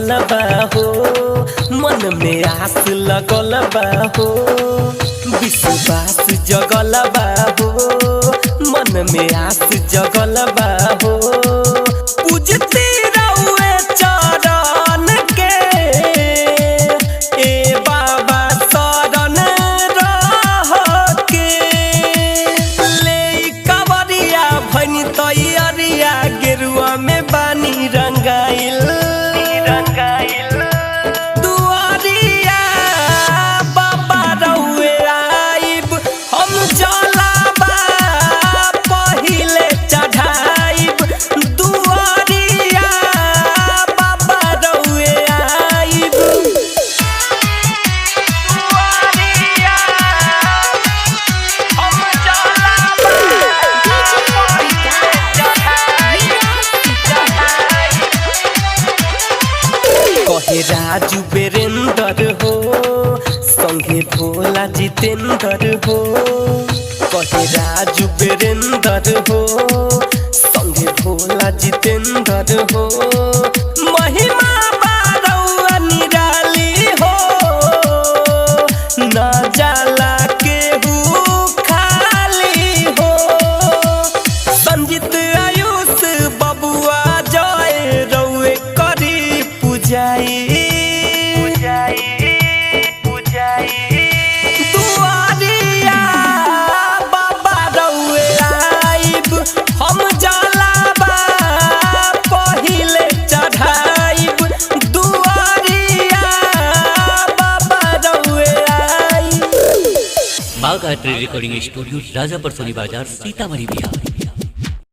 जगल बा हो, मन में आस लगल बा हो, विश्वास जगल बा हो, मन में आस जगल बा हो। पूजती रहुए चरण के ए बाबा शरण रह के, ले कवरिया भनी तैयारिया गेरुआ में बानी रंगाइल दुआरिया बाबा रहुए आइब, हम जलाबा पहिले चढ़ाइब, दुआरिया बाबा रहुए आइब, दुआरिया हम जलाबा कहे राजू बेरेंदर हो, संगे भोला जितेंदर हो, कहे राजू बेरेंदर हो, संगे भोला जितेंदर हो। महिमा बारौआ निराली हो, न जाला केहू खाली हो। संजीत आयुष बबुआ जय रउए करी पूजाई दुआरिया बाबा रउए आइब, हम जलाबा पहिले चढ़ाइब, दुआरिया बाबा रउए आइब। बाघ आर्ट रिकॉर्डिंग स्टूडियो राजापुर सोनी बाजार सीतामढ़ी बिहार।